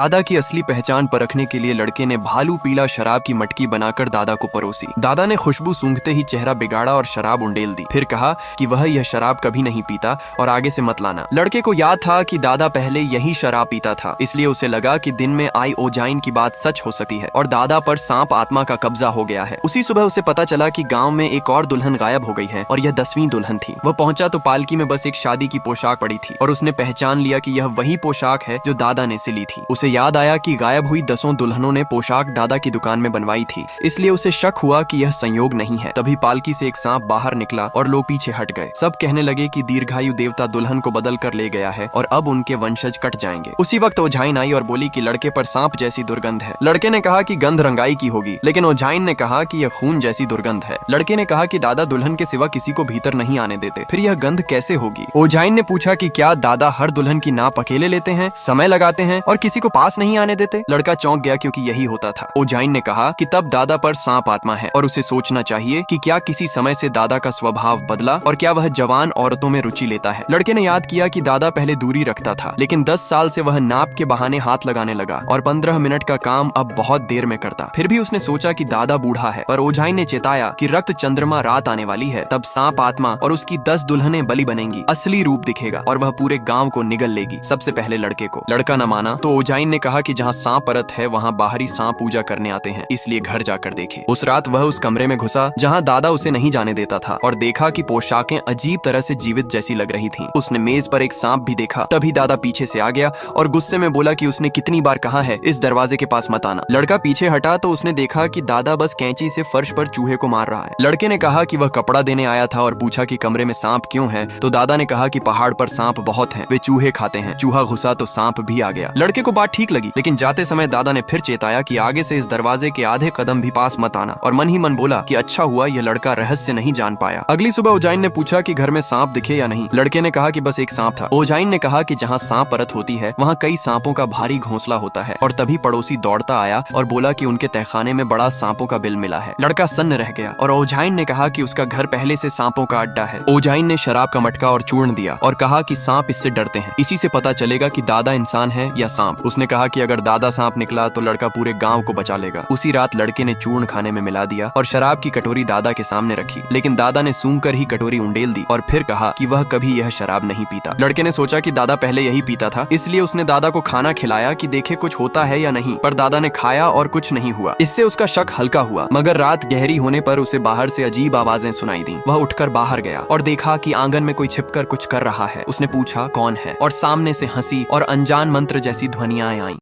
दादा की असली पहचान परखने के लिए लड़के ने भालू पीला शराब की मटकी बनाकर दादा को परोसी। दादा ने खुशबू सूंघते ही चेहरा बिगाड़ा और शराब उंडेल दी। फिर कहा कि वह यह शराब कभी नहीं पीता और आगे से मत लाना। लड़के को याद था कि दादा पहले यही शराब पीता था, इसलिए उसे लगा कि दिन में आई ओजाइन की बात सच हो सकती है और दादा पर सांप आत्मा का कब्जा हो गया है। उसी सुबह उसे पता चला कि गाँव में एक और दुल्हन गायब हो गई है और यह 10वीं दुल्हन थी। वह पहुंचा तो पालकी में बस एक शादी की पोशाक पड़ी थी और उसने पहचान लिया कि यह वही पोशाक है जो दादा ने सिली थी। उसे याद आया कि गायब हुई 10 दुल्हनों ने पोशाक दादा की दुकान में बनवाई थी, इसलिए उसे शक हुआ कि यह संयोग नहीं है। तभी पालकी से एक सांप बाहर निकला और लोग पीछे हट गए। सब कहने लगे कि दीर्घायु देवता दुल्हन को बदल कर ले गया है और अब उनके वंशज कट जाएंगे। उसी वक्त ओझाइन आई और बोली कि लड़के पर सांप जैसी दुर्गंध है। लड़के ने कहा कि गंध रंगाई की होगी, लेकिन ओझाइन ने कहा कि यह खून जैसी दुर्गंध है। लड़के ने कहा कि दादा दुल्हन के सिवा किसी को भीतर नहीं आने देते, फिर यह गंध कैसे होगी। ओझाइन ने पूछा कि क्या दादा हर दुल्हन की नाप अकेले लेते हैं, समय लगाते हैं और किसी को पास नहीं आने देते। लड़का चौंक गया क्योंकि यही होता था। ओझाइन ने कहा कि तब दादा पर सांप आत्मा है और उसे सोचना चाहिए कि क्या किसी समय से दादा का स्वभाव बदला और क्या वह जवान औरतों में रुचि लेता है। लड़के ने याद किया कि दादा पहले दूरी रखता था, लेकिन 10 साल से वह नाप के बहाने हाथ लगाने लगा और 15 मिनट का काम अब बहुत देर में करता। फिर भी उसने सोचा कि दादा बूढ़ा है, पर ओझाइन ने चेताया कि रक्त चंद्रमा रात आने वाली है, तब सांप आत्मा और उसकी 10 दुल्हनें बलि बनेंगी, असली रूप दिखेगा और वह पूरे गांव को निगल लेगी, सबसे पहले लड़के को। लड़का न माना तो ओझाइन ने कहा कि जहाँ सांप परत है वहाँ बाहरी सांप पूजा करने आते हैं, इसलिए घर जाकर देखे। उस रात वह उस कमरे में घुसा जहाँ दादा उसे नहीं जाने देता था और देखा कि पोशाकें अजीब तरह से जीवित जैसी लग रही थीं। उसने मेज पर एक सांप भी देखा। तभी दादा पीछे से आ गया और गुस्से में बोला कि उसने कितनी बार कहा है इस दरवाजे के पास मत आना। लड़का पीछे हटा तो उसने देखा कि दादा बस कैंची से फर्श पर चूहे को मार रहा है। लड़के ने कहा कि वह कपड़ा देने आया था और पूछा कि कमरे में सांप क्यों है, तो दादा ने कहा कि पहाड़ पर सांप बहुत हैं, वे चूहे खाते हैं। चूहा घुसा तो सांप भी आ गया। लड़के को बात ठीक लगी, लेकिन जाते समय दादा ने फिर चेताया कि आगे से इस दरवाजे के आधे कदम भी पास मत आना और मन ही मन बोला कि अच्छा हुआ यह लड़का रहस्य नहीं जान पाया। अगली सुबह ओझाइन ने पूछा कि घर में सांप दिखे या नहीं। लड़के ने कहा कि बस एक सांप था। ओझाइन ने कहा कि जहाँ सांप परत होती है वहाँ कई सांपों का भारी घोंसला होता है और तभी पड़ोसी दौड़ता आया और बोला कि उनके तहखाने में बड़ा सांपों का बिल मिला है। लड़का सन्न रह गया और ओझाइन ने कहा कि उसका घर पहले से सांपों का अड्डा है। ओझाइन ने शराब का मटका और चूर्ण दिया और कहा कि सांप इससे डरते हैं, इसी से पता चलेगा कि दादा इंसान है या सांप। उसने कहा कि अगर दादा सांप निकला तो लड़का पूरे गांव को बचा लेगा। उसी रात लड़के ने चूर्ण खाने में मिला दिया और शराब की कटोरी दादा के सामने रखी, लेकिन दादा ने सूंघकर ही कटोरी उंडेल दी और फिर कहा कि वह कभी यह शराब नहीं पीता। लड़के ने सोचा कि दादा पहले यही पीता था, इसलिए उसने दादा को खाना खिलाया कि देखे कुछ होता है या नहीं, पर दादा ने खाया और कुछ नहीं हुआ। इससे उसका शक हल्का हुआ, मगर रात गहरी होने पर उसे बाहर से अजीब आवाजें सुनाई दी। वह उठकर बाहर गया और देखा कि आंगन में कोई छिपकर कुछ कर रहा है। उसने पूछा कौन है और सामने से हंसी और अनजान मंत्र जैसी ध्वनियां आईं।